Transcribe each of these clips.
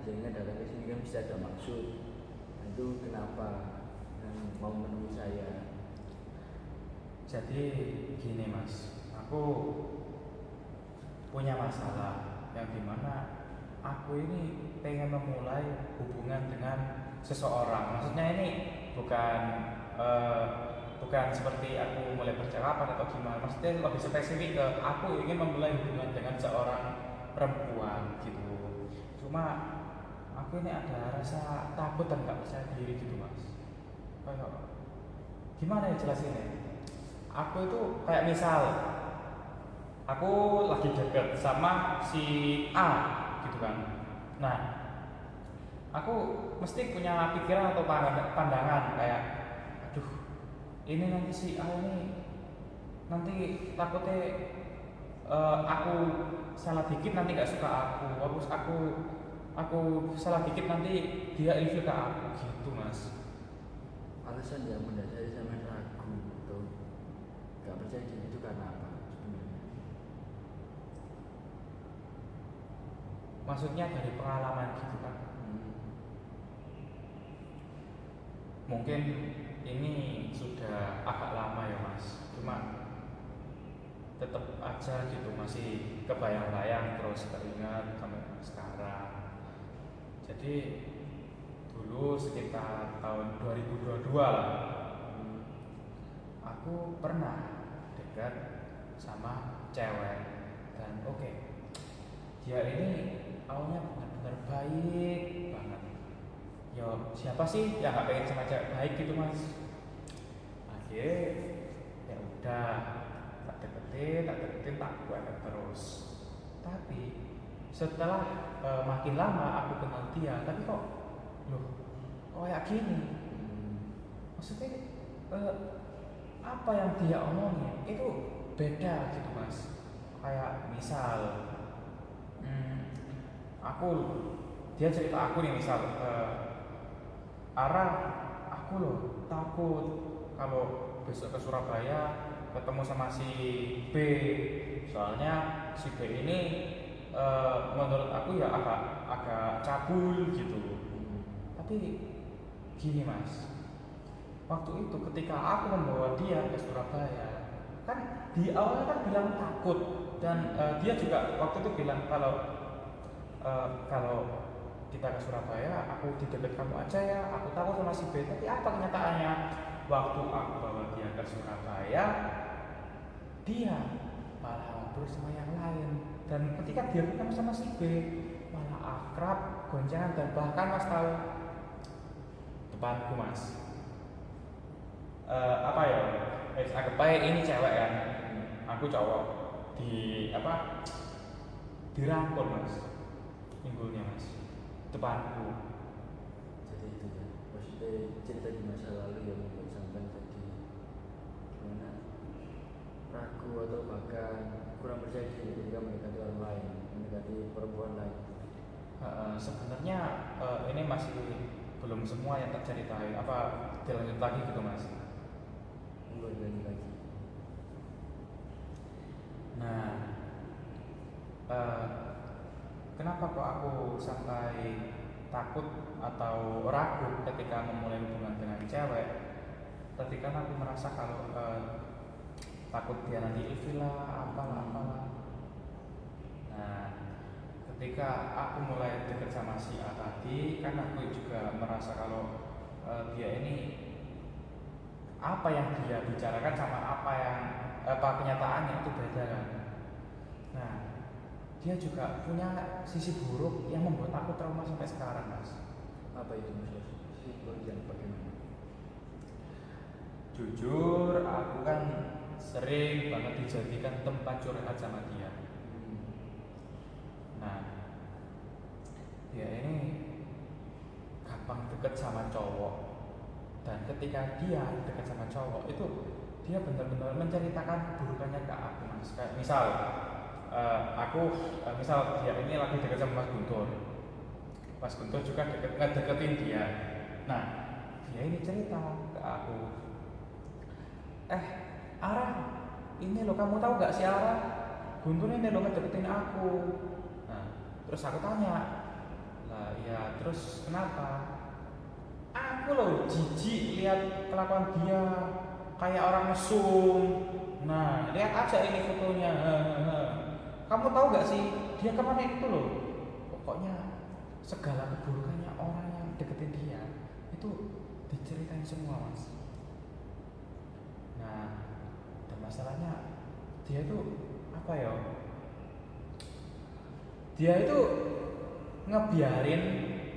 Jangan datang ke sini kan bisa ada maksud. Nah, itu kenapa mau menemui saya? Jadi gini mas, aku punya masalah yang dimana aku ini pengen memulai hubungan dengan seseorang. Maksudnya ini bukan eh, bukan seperti aku mulai percakapan atau gimana. Maksudnya lebih spesifik ke aku ingin memulai hubungan dengan seorang perempuan gitu. Cuma aku ini ada rasa takut dan gak percaya diri gitu mas. Kayak gimana ya jelasinnya? Aku itu kayak misal aku lagi deket sama si A gitu kan. Nah, aku mesti punya pikiran atau pandangan kayak, aduh, ini nanti si A ini nanti takutnya aku salah dikit nanti gak suka aku, terus aku salah dikit nanti dia ilfil ke aku gitu mas. Alasan yang mendasari sama ragu atau gak percaya diri itu karena apa sebenarnya? Maksudnya dari pengalaman gitu kan. Mungkin ini sudah agak lama ya mas, cuma tetap aja gitu masih kebayang-bayang terus teringat sampai sekarang. Jadi dulu sekitar tahun 2022 lah, aku pernah dekat sama cewek dan oke, dia ini awalnya benar-benar baik banget. Yo siapa sih yang gak pengen sama cewek baik gitu mas? Akhirnya ya udah, tak deketin tak kuat terus. Tapi setelah makin lama aku kenal dia, tapi kok loh kok kayak gini? Maksudnya eh, apa yang dia omongin itu beda gitu mas. Kayak misal hmm, aku dia cerita aku nih misal arah aku loh takut kalau besok ke Surabaya ketemu sama si B, soalnya si B ini menurut aku ya agak agak cabul gitu. Tapi gini mas, waktu itu ketika aku membawa dia ke Surabaya, kan di awalnya kan bilang takut dan dia juga waktu itu bilang kalau kita ke Surabaya aku di dekat kamu aja ya, aku takut sama si B. Tapi apa kenyataannya? Waktu aku bawa dia ke Surabaya, dia malah ngobrol sama yang lain, dan ketika dia ketemu sama si B malah akrab, goncangan, dan bahkan mas tahu depanku mas, apa ya, anggap aja ini cewek kan, aku cowok, di apa, dirangkul mas, pinggulnya mas, depanku. Jadi itu ya, maksudnya cerita di masa lalu yang membuat sampai tadi gimana ragu atau bahkan kurang percaya diri ketika mendekati orang lain, mendekati perempuan lain. Sebenarnya ini masih belum semua yang terceritain, apa dilanjut lagi gitu mas. Mulai lagi. Nah, eh, kenapa kok aku sampai takut atau ragu ketika memulai hubungan dengan cewek? Ketika aku merasa kalau takut dia nanti ilfil lah, apalah apalah. Nah, ketika aku mulai dekat sama si A tadi, kan aku juga merasa kalau dia ini apa yang dia bicarakan sama apa kenyataannya itu beda kan. Nah, dia juga punya sisi buruk yang membuat aku trauma sampai sekarang mas. Apa itu maksudnya? Si yang bagaimana? Jujur aku kan sering banget dijadikan tempat curhat sama dia. Nah, dia ini gampang deket sama cowok, dan ketika dia deket sama cowok itu dia benar-benar menceritakan keburukannya ke aku mas. Kayak misal misal dia ini lagi deket sama Mas Guntur juga ngedeketin dia. Nah, dia ini cerita ke aku, Ara, ini lo kamu tahu gak sih Ara, Guntur ini lo ngedeketin aku. Nah, terus aku tanya, Lah ya terus kenapa? Aku loh jijik lihat kelakuan dia kayak orang mesum. Nah, lihat aja ini fotonya. Hehehe. Kamu tahu gak sih dia kemarin itu loh? Pokoknya segala keburukannya orang yang deketin dia itu diceritain semua mas. Nah, dan masalahnya dia itu apa ya? Dia itu ngebiarin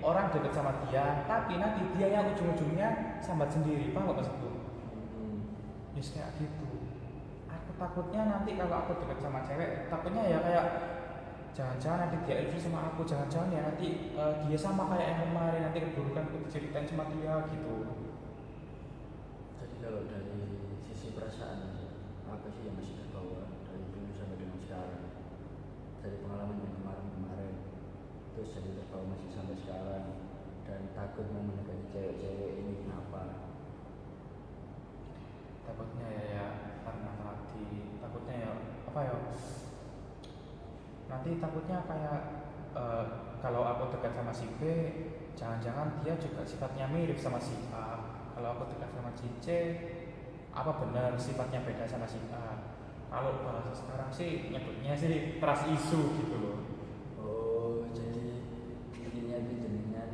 orang deket sama dia, tapi nanti dia yang ujung-ujungnya sambat sendiri, paham gak maksudku? Hmm. Yes kayak gitu. Aku takutnya nanti kalau aku deket sama cewek, takutnya ya kayak jangan-jangan nanti dia ilfil sama aku, jangan-jangan ya nanti dia sama kayak yang kemarin, nanti keburukanku diceritain sama dia gitu. Jadi kalau dari sisi perasaan apa sih yang masih terbawa dari dulu sampai dengan sekarang, dari pengalaman yang kemarin-kemarin, terus jadi terbawa masih sampai sekarang, dan takut mau mendekati cewek-cewek ini kenapa? Takutnya ya karena tadi, takutnya ya apa ya? Nanti takutnya kayak kalau aku dekat sama si B, jangan-jangan dia juga sifatnya mirip sama si A. Kalau aku dekat sama si C, apa benar sifatnya beda sama si A? Kalau bahasa sekarang sih nyebutnya sih trust issue gitu loh. Oh, jadi intinya itu jenengan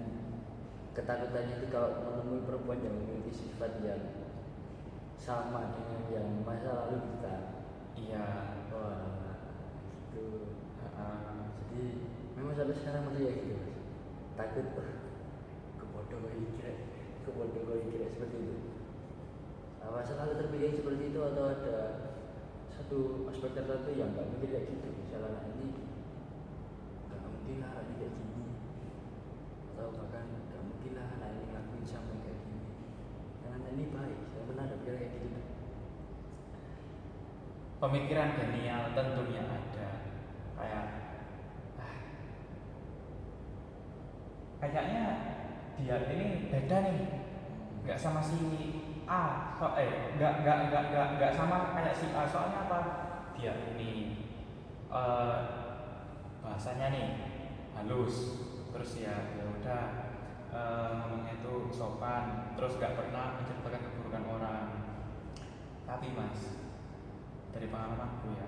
ketakutannya itu kalau menemui perempuan yang memiliki sifat yang sama dengan yang masa lalu kita. Iya. Wah, itu. uh, Jadi memang sampai sekarang masih ya gitu mas. Takut kebodoh kira seperti itu. Apa selalu terpikir seperti itu atau ada satu aspek tertentu yang nggak mungkin kayak gitu? Misalnya anak ini nggak mungkin lah anak ini kayak gini, atau bahkan nggak mungkin lah anak ini ngelakuin sampai kayak gini. Karena anak ini baik, saya pernah ada pikir kayak gitu. Pemikiran genial tentunya ada. Kayak ah, kayaknya dia ini beda nih, nggak sama si A, nggak sama kayak si A. Soalnya apa? Dia ini eh, bahasanya nih halus, terus ya udah ngomongnya tuh sopan, terus nggak pernah menceritakan keburukan orang. Tapi mas, dari pengalamanku ya,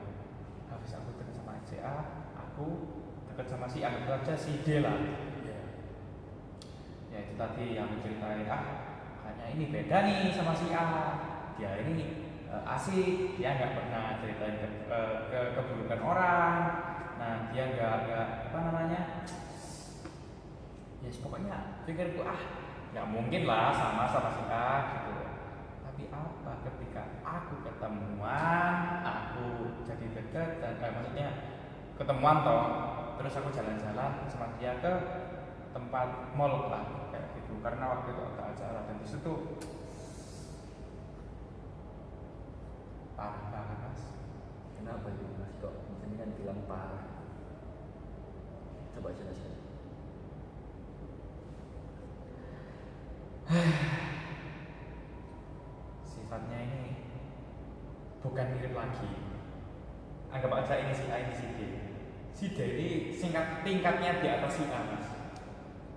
habis aku deket sama si A, aku deket sama si A, anggap aja si D lah. Ya, Ya itu tadi yang ceritain, kayaknya ini beda nih sama si A. Dia ini asik, dia nggak pernah ceritain ke keburukan orang. Nah dia nggak apa namanya, ya pokoknya pikirku nggak mungkin lah sama si A gitu. Tapi apa ketika aku ketemuan, aku jadi deket dan maksudnya ketemuan toh, terus aku jalan-jalan sama dia ke tempat mall lah kayak gitu, karena waktu itu ada acara dan di situ parah banget mas. kenapa itu mas kok jenengan bilang parah? Coba jelaskan. Sifatnya ini bukan mirip lagi, anggap aja ini si A ini si D. Si D ini tingkatnya di atas si A mas,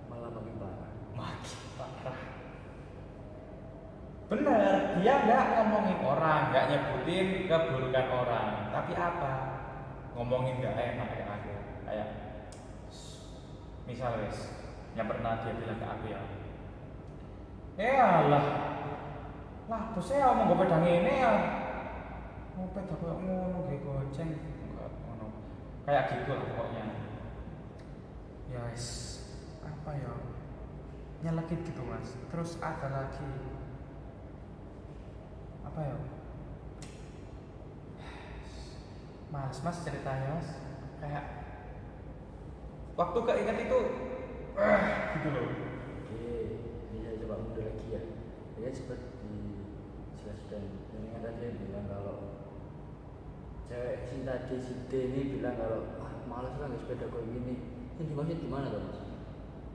Malah makin parah. makin parah. Bener, dia nggak ngomongin orang, nggak nyebutin keburukan orang, tapi apa? Ngomongin nggak enak kayak aku, kayak misal wes, yang pernah dia bilang ke aku ya, lah, bosnya mau gue pedang ini ya, mau pedang kayak ngono, kayak goceng, enggak ngono, kayak gitu lah pokoknya. Ya wes, apa ya, nyelekit gitu mas. Terus ada lagi, apa ya, mas ceritanya mas, kayak waktu keinget itu, gitu loh. Oke, ini saya coba mundur lagi ya. Ya seperti dijelaskan, jenengan tadi bilang kalau cewek si tadi si D ini bilang kalau malas lah nggak sepeda kayak gini. Ini dimaksud gimana tuh mas?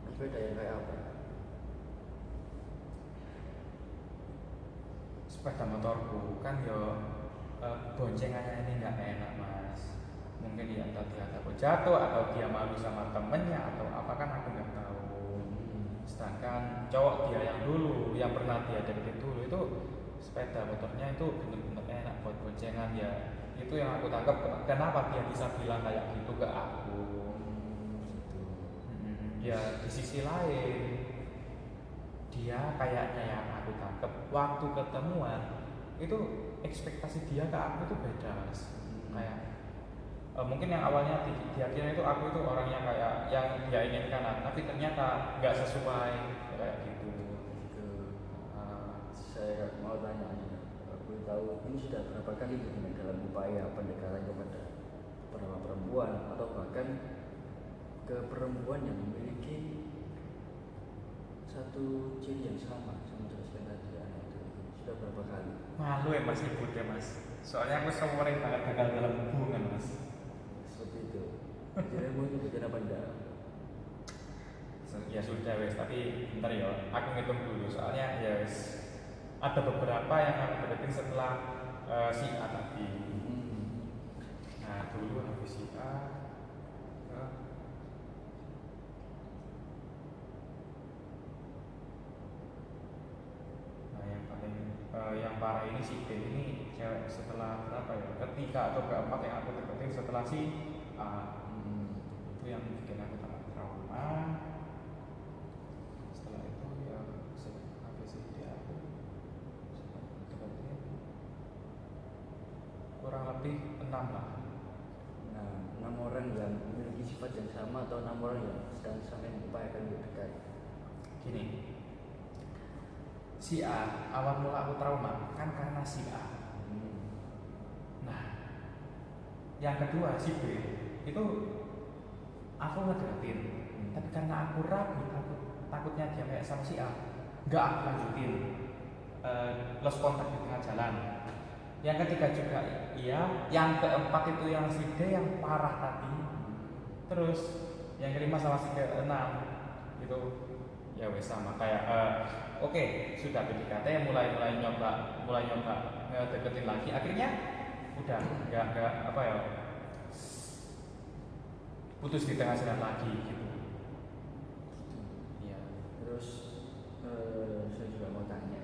Naik sepeda yang kayak apa? Sepeda motorku kan yo boncengannya ini nggak enak mas. Mungkin dia entah dia takut jatuh atau dia malu sama temennya atau apa kan aku nggak tahu. Sedangkan cowok dia yang dulu yang pernah dia deketin dulu itu sepeda motornya itu bener-bener enak buat boncengan ya. Itu yang aku tangkap kenapa dia bisa bilang kayak gitu ke aku. Ya di sisi lain dia kayaknya yang aku tangkap waktu ketemuan itu ekspektasi dia ke aku tuh beda Mas. Kayak mungkin yang awalnya dia kira itu aku itu orangnya kayak yang dia inginkan, tapi ternyata nggak sesuai kayak gitu. Saya mau tanya, aku tahu ini sudah berapa kali dalam upaya pendekatan kepada beberapa perempuan atau bahkan ke perempuan yang memiliki satu ciri yang sama menjelaskan tadi anak itu sudah berapa kali? Malu ya Mas nyebut ya Mas. Soalnya aku sering banget gagal dalam hubungan Mas. Seperti itu. Jadi mau nyebutin apa enggak? Ya sudah wes, tapi bentar ya, aku ngitung dulu soalnya ya wes ada beberapa yang aku deketin setelah si A tadi. Nah dulu habis si A yang parah ini si B ini cewek setelah berapa ya, ketiga atau keempat yang aku deketin setelah si A. Itu yang bikin aku tambah trauma. Setelah itu ya habis itu aku deketin kurang lebih 6 lah. Nah, 6 orang yang memiliki sifat yang sama atau 6 orang yang sedang sampai mengupayakan untuk dekat. Gini, si A awal mula aku trauma kan karena si A. Nah, yang kedua si B itu aku ngedeketin, tapi karena aku ragu, takutnya dia kayak sama si A, nggak aku lanjutin, lost kontak di tengah jalan. Yang ketiga juga iya, yang keempat itu yang si D yang parah tadi. Terus yang kelima sama si keenam itu ya wes sama kayak oke, sudah PDKT mulai nyoba ngedeketin lagi, akhirnya udah nggak apa ya, putus di tengah jalan lagi gitu. Iya. Terus saya juga mau tanya,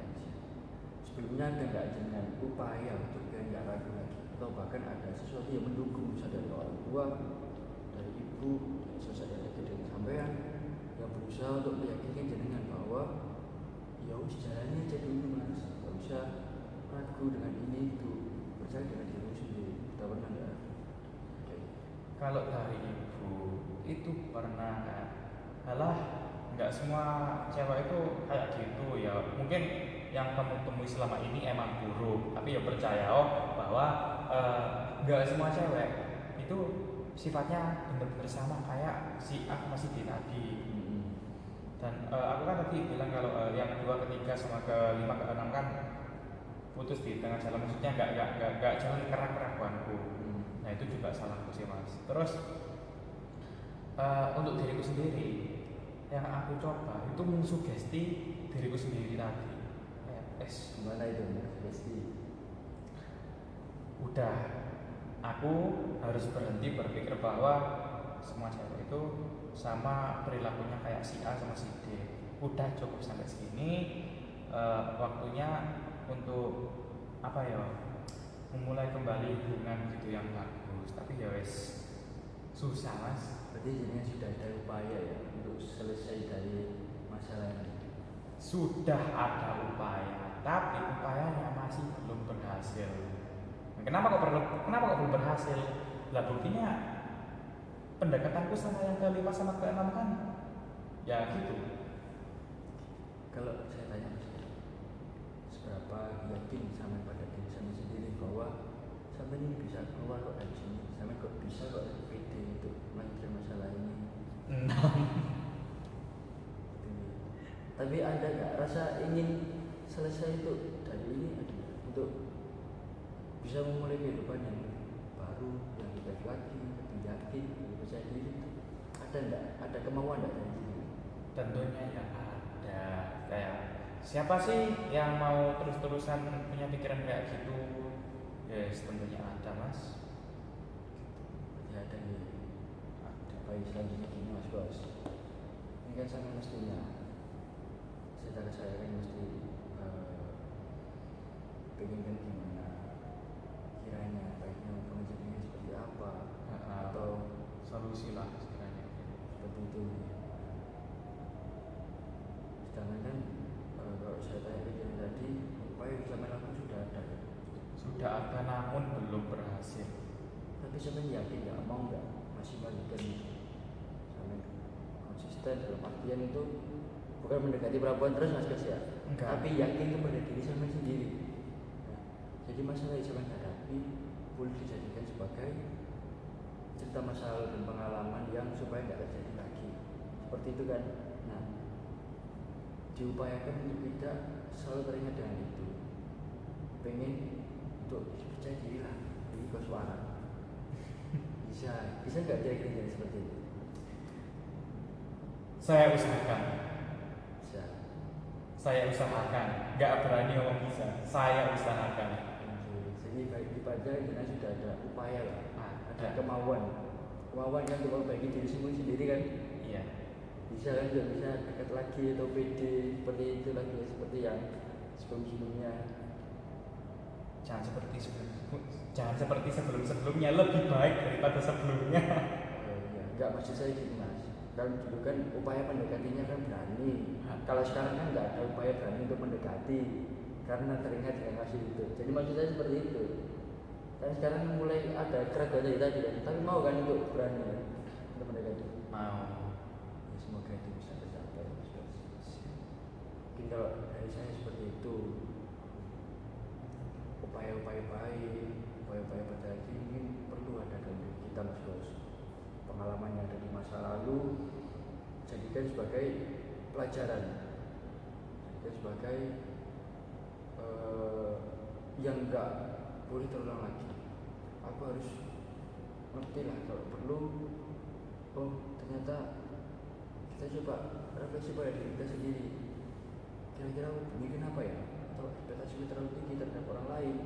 sebelumnya ada nggak dengan upaya untuk biar nggak ragu lagi, atau bahkan ada sesuatu yang mendukung, misalnya dari orang tua, dari ibu, dari sosok yang dekat dengan sampean, yang berusaha untuk meyakinkan jenengan bahwa ya wis jalannya aja dulu Mas, nggak usah ragu dengan ini itu, percaya dengan diri sendiri. Kita pernah nggak? Kalau dari ibu itu pernah kan, halah nggak semua cewek itu kayak gitu ya, mungkin yang kamu temui selama ini emang buruk, tapi ya percaya bahwa nggak semua cewek itu sifatnya bener-bener sama kayak si A masih di tadi. Dan aku kan tadi bilang kalau yang kedua, ketiga, sama kelima, keenam kan putus di tengah jalan, maksudnya nggak jalan kerak-kerakuanku. Nah itu juga salahku sih Mas. Terus untuk diriku sendiri yang aku coba itu mensugesti diriku sendiri tadi. Gimana itu sugesti? Udah, aku harus berhenti berpikir bahwa semua cewek itu sama perilakunya kayak si A sama si D. Udah cukup sampai segini, waktunya untuk apa ya, memulai kembali hubungan gitu yang bagus. Tapi ya wes susah Mas. Berarti jadinya sudah ada upaya ya untuk selesai dari masalah ini. Sudah ada upaya, tapi upayanya masih belum berhasil. Kenapa kok belum berhasil? Lah buktinya pendekatanku sama yang kelima sama keenam kan ya gitu. Kalau saya tanya Mas, seberapa yakin sampai pada diri saya sendiri bahwa sampai ini bisa keluar kok dari sini, sampai kok bisa kok pede untuk melanjutkan masalah ini? Tapi ada nggak rasa ingin selesai itu dari ini untuk bisa memulai kehidupan yang baru, yang lebih baik lagi, lebih yakin, lebih percaya diri itu ada nggak? Ada kemauan nggak dari diri? Tentunya ya ada. Kayak siapa sih yang mau terus-terusan punya pikiran kayak gitu? Yes, tentunya ada Mas. ada nih. Ada. Baik, selanjutnya gini Mas Bos, ini kan sama mestinya secara saya kan mesti pengen kan gimana kiranya baiknya pengajiannya seperti apa atau solusi lah sekiranya. seperti itu. Sedangkan kan kalau saya tanya pikiran tadi, upaya yang sampai lakukan sudah ada kan? Sudah ada namun belum berhasil. Tapi sampai yakin nggak mau nggak masih bagikan sampai konsisten dalam artian itu bukan mendekati perempuan terus Mas Gas ya, Enggak. tapi yakin kepada diri sampai sendiri. Nah, jadi masalah yang sampai hadapi boleh dijadikan sebagai cerita masalah dan pengalaman yang supaya nggak terjadi lagi seperti itu kan. Nah, diupayakan untuk tidak selalu teringat dengan itu, pengen untuk percaya diri lah di koswara. bisa nggak kira-kira jadi seperti itu? Saya usahakan. Bisa. Saya usahakan. Nggak berani ngomong bisa. Saya usahakan. Jadi baik daripada kita sudah ada upaya lah, ada Ada. kemauan kan untuk memperbaiki diri sendiri kan. Iya. Bisa kan, juga bisa dekat lagi atau pede seperti itu lagi, seperti yang sebelumnya. Jangan seperti sebelum-sebelumnya, lebih baik daripada sebelumnya. Ya, enggak, maksud saya gini Mas, kan dulu kan upaya mendekatinya kan berani. Kalau sekarang kan nggak ada upaya berani untuk mendekati karena teringat dengan hasil itu. Jadi maksud saya seperti itu. Kan sekarang mulai ada keraguan dari tadi kan, tapi mau kan untuk berani kan, untuk mendekati. Mau. Ya, semoga itu bisa tercapai Mas. Mungkin kalau dari saya seperti itu, upaya-upaya baik, upaya-upaya pada ini perlu ada dalam diri kita Mas Bos. Pengalaman yang ada di masa lalu jadikan sebagai pelajaran, jadikan sebagai yang enggak boleh terulang lagi. Aku harus ngerti lah kalau perlu. Oh ternyata kita coba refleksi pada diri kita sendiri. Kira-kira mungkin apa ya? Atau ekspektasi terlalu tinggi terhadap orang lain,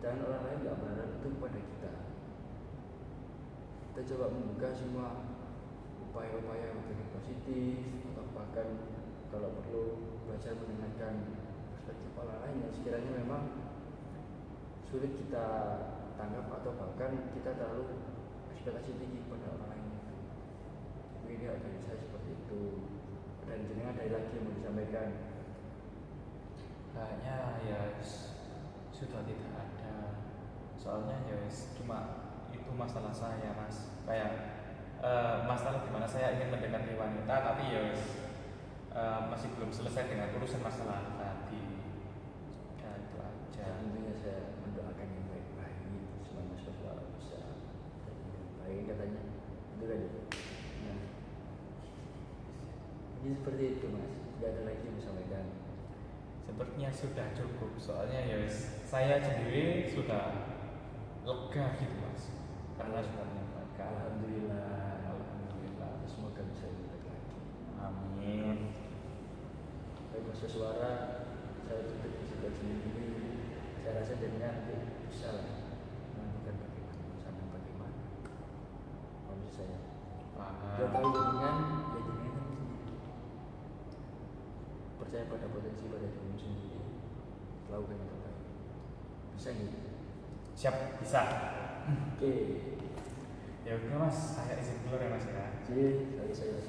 dan orang lain nggak berharap itu kepada kita. Kita coba membuka semua upaya-upaya yang lebih positif, atau bahkan kalau perlu belajar mendengarkan perspektif orang lain yang sekiranya memang sulit kita tanggap, atau bahkan kita terlalu ekspektasi tinggi kepada orang lain. Mungkin ya dari saya seperti itu. Dan jenengan ada lagi yang mau disampaikan? Kayaknya ya sudah tidak ada. Soalnya ya cuma itu masalah saya Mas. Kayak masalah dimana saya ingin mendekati wanita, tapi ya masih belum selesai dengan urusan masalah tadi. Ya itu aja. Tentunya saya mendoakan yang baik-baik, semoga Mas Bos bisa jadi yang baik katanya. Itu kan ya. Nah, jadi seperti itu Mas. Tidak ada lagi yang bisa disampaikan. Sepertinya sudah cukup. Soalnya ya saya sendiri sudah lega gitu Mas. Karena sudah menyampaikan. Alhamdulillah. Semoga bisa lebih baik lagi. Amin. Baik Mas Suara, saya tutup di situasi ini. Saya rasa jadinya nanti bisa lah menentukan bagaimana sama bagaimana. Kalau saya dia tahu dengan ya dengan kamu sendiri. Percaya pada potensi pada dirimu sendiri, lakukan yang terbaik. Bisa gitu. Siap, bisa. Oke. Ya udah Mas, saya izin keluar ya Mas ya. Jadi saya